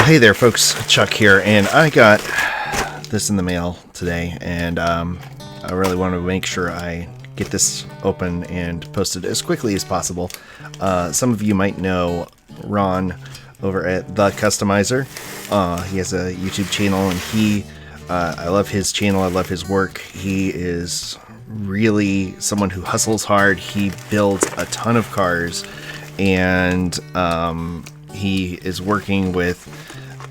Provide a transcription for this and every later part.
Hey there folks, Chuck here, and I got this in the mail today, and I really want to make sure I get this open and posted as quickly as possible. Some of you might know Ron over at The Kustomizer. He has a YouTube channel, and I love his channel, I love his work. He is really someone who hustles hard. He builds a ton of cars, and he is working with,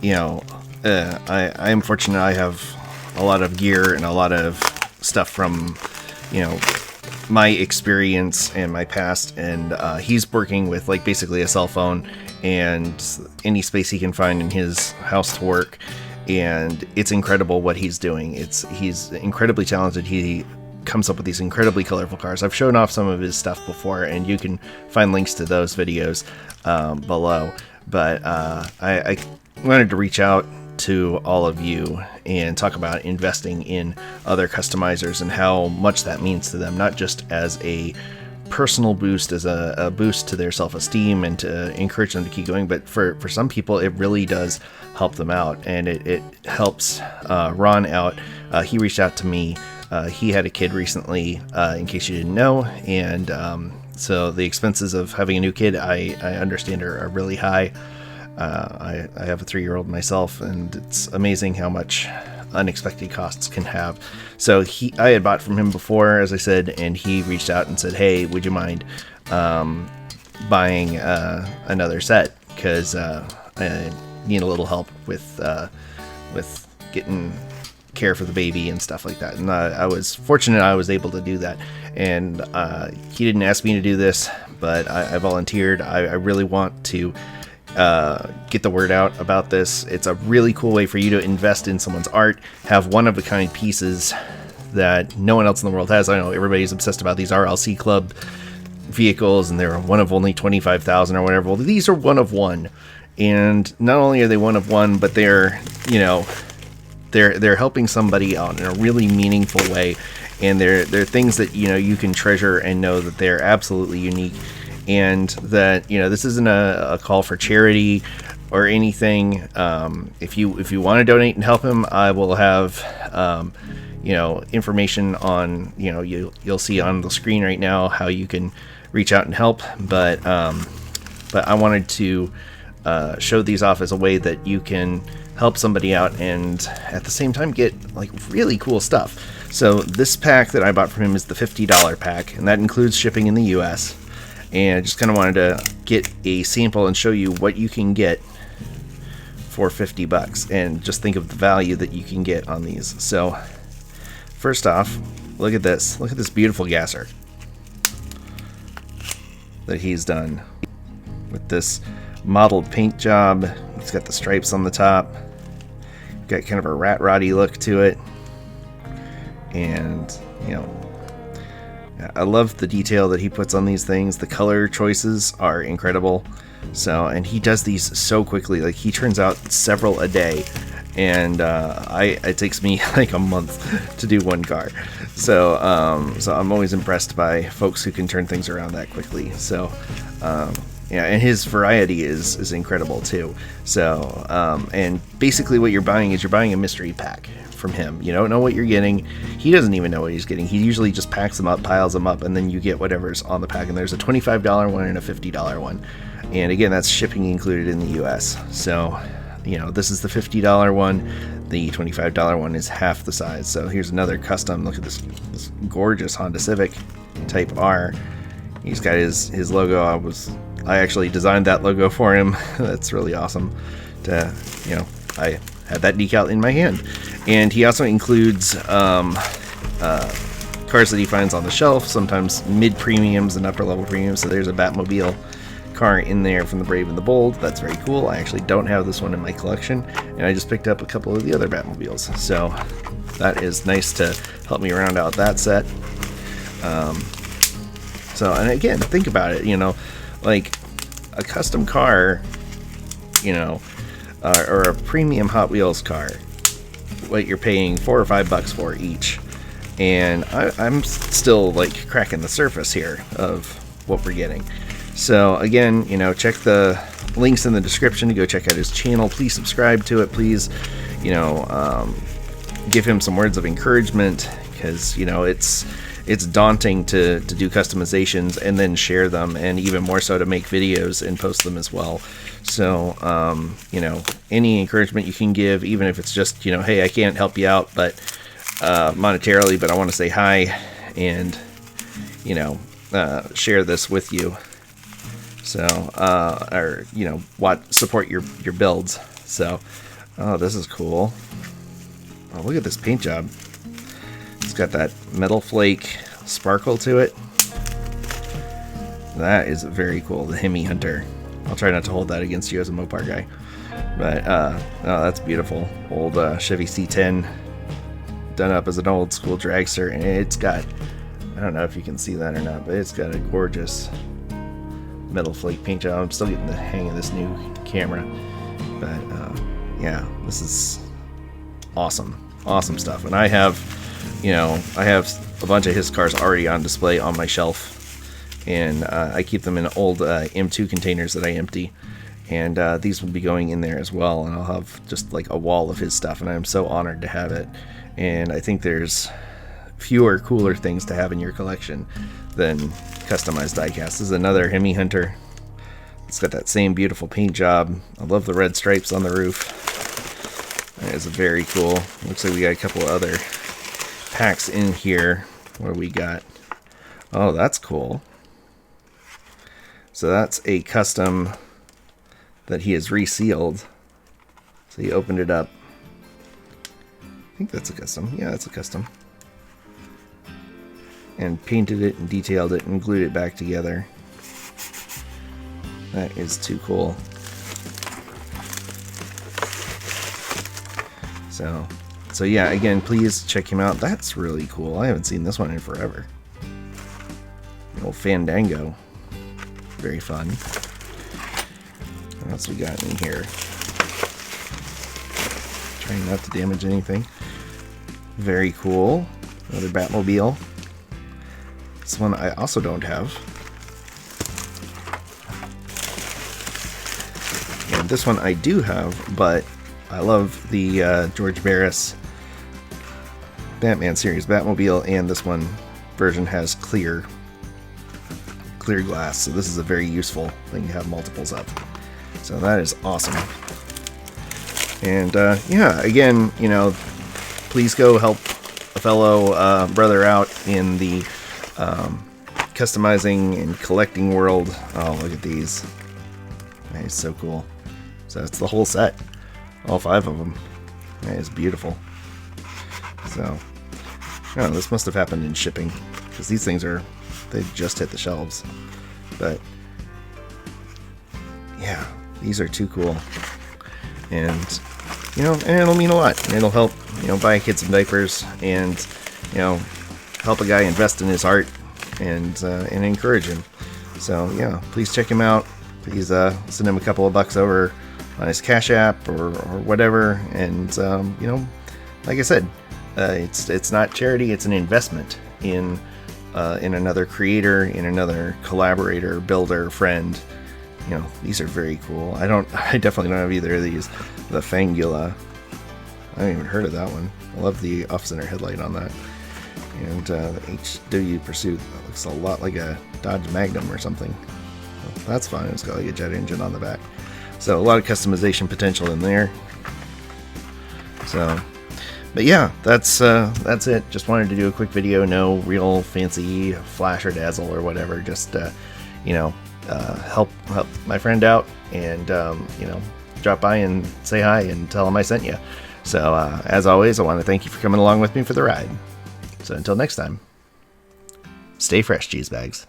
I am fortunate. I have a lot of gear and a lot of stuff from, my experience and my past, and he's working with like basically a cell phone and any space he can find in his house to work, and it's incredible what he's doing. He's incredibly talented. He comes up with these incredibly colorful cars. I've shown off some of his stuff before, and you can find links to those videos below. But I wanted to reach out to all of you and talk about investing in other customizers and how much that means to them, not just as a personal boost, as a boost to their self-esteem and to encourage them to keep going, but for some people it really does help them out, and it helps Ron out. He reached out to me. He had a kid recently, in case you didn't know, and so the expenses of having a new kid, I understand, are really high. I have a 3-year-old myself, and it's amazing how much unexpected costs can have. So I had bought from him before, as I said, and he reached out and said, hey, would you mind buying another set, because I need a little help with getting care for the baby and stuff like that. And I was fortunate I was able to do that, and he didn't ask me to do this, but I volunteered. I really want to get the word out about this. It's a really cool way for you to invest in someone's art, have one-of-a-kind pieces that no one else in the world has. I know everybody's obsessed about these RLC Club vehicles, and they're one of only 25,000 or whatever. Well, these are one of one, and not only are they one of one, but they're helping somebody out in a really meaningful way, and they're things that you can treasure and know that they're absolutely unique, and that this isn't a call for charity or anything. If you want to donate and help him, I will have information on you'll see on the screen right now how you can reach out and help. But I wanted to show these off as a way that you can help somebody out and at the same time get like really cool stuff. So this pack that I bought from him is the $50 pack, and that includes shipping in the US. And I just kind of wanted to get a sample and show you what you can get for $50, and just think of the value that you can get on these. So first off, look at this beautiful gasser that he's done with this mottled paint job. It's got the stripes on the top, got kind of a rat roddy look to it, and I love the detail that he puts on these things. The color choices are incredible. So, and he does these so quickly. Like, he turns out several a day, and it takes me like a month to do one car. So I'm always impressed by folks who can turn things around that quickly. So and his variety is incredible too. So and basically what you're buying is a mystery pack from him. You don't know what you're getting. He doesn't even know what he's getting. He usually just packs them up, piles them up, and then you get whatever's on the pack. And there's a $25 one and a $50 one. And again, that's shipping included in the US. So, this is the $50 one. The $25 one is half the size. So here's another custom. Look at this gorgeous Honda Civic Type R. He's got his logo. I actually designed that logo for him. That's really awesome. I had that decal in my hand. And he also includes cars that he finds on the shelf, sometimes mid-premiums and upper-level premiums. So there's a Batmobile car in there from the Brave and the Bold. That's very cool. I actually don't have this one in my collection, and I just picked up a couple of the other Batmobiles. So that is nice to help me round out that set. And again, think about it, like a custom car, or a premium Hot Wheels car, what you're paying $4 or $5 for each. And I'm still like cracking the surface here of what we're getting. So again, you know, check the links in the description to go check out his channel. Please subscribe to it. Please, you know, give him some words of encouragement, because, you know, it's daunting to do customizations and then share them, and even more so to make videos and post them as well. So, you know, any encouragement you can give, even if it's just, you know, hey, I can't help you out, but monetarily, but I want to say hi and, you know, share this with you. So, or, you know, support your builds. So, oh, this is cool. Oh, look at this paint job. It's got that metal flake sparkle to it. That is very cool. The Hemi Hunter. I'll try not to hold that against you as a Mopar guy. But, oh, that's beautiful. Old Chevy C10 done up as an old school dragster. And it's got, I don't know if you can see that or not, but it's got a gorgeous metal flake paint job. I'm still getting the hang of this new camera. But, yeah, this is awesome. Awesome stuff. And I have, you know, I have a bunch of his cars already on display on my shelf. And I keep them in old M2 containers that I empty. And these will be going in there as well. And I'll have just like a wall of his stuff. And I'm so honored to have it. And I think there's fewer, cooler things to have in your collection than customized diecast. This is another Hemi Hunter. It's got that same beautiful paint job. I love the red stripes on the roof. That is very cool. Looks like we got a couple of other packs in here. What do we got? Oh, that's cool. So that's a custom that he has resealed. So he opened it up. I think that's a custom. Yeah, that's a custom. And painted it and detailed it and glued it back together. That is too cool. So yeah, again, please check him out. That's really cool. I haven't seen this one in forever. The old Fandango. Very fun. What else we got in here? Trying not to damage anything. Very cool. Another Batmobile. This one I also don't have. And this one I do have, but I love the George Barris Batman series Batmobile, and this one version has clear glass, so this is a very useful thing to have multiples of. So that is awesome. And yeah, again, you know, please go help a fellow brother out in the customizing and collecting world. Oh, look at these. That is so cool. So it's the whole set. All 5 of them. That is beautiful. So, oh, this must have happened in shipping, because these things are, they just hit the shelves. But yeah, these are too cool. And, you know, and it'll mean a lot. And it'll help, you know, buy a kid some diapers, and, you know, help a guy invest in his art, and encourage him. So yeah, please check him out. Please send him a couple of bucks over on his Cash App or whatever. And you know, like I said, it's not charity; it's an investment in another creator, in another collaborator, builder, friend. You know, these are very cool. I definitely don't have either of these. The Fangula, I haven't even heard of that one. I love the off-center headlight on that. And the HW Pursuit, that looks a lot like a Dodge Magnum or something. Well, that's fun. It's got like a jet engine on the back. So a lot of customization potential in there. So, but yeah, that's it. Just wanted to do a quick video. No real fancy flash or dazzle or whatever. Just you know, help my friend out, and you know, drop by and say hi and tell him I sent you. So as always, I want to thank you for coming along with me for the ride. So until next time, stay fresh, cheese bags.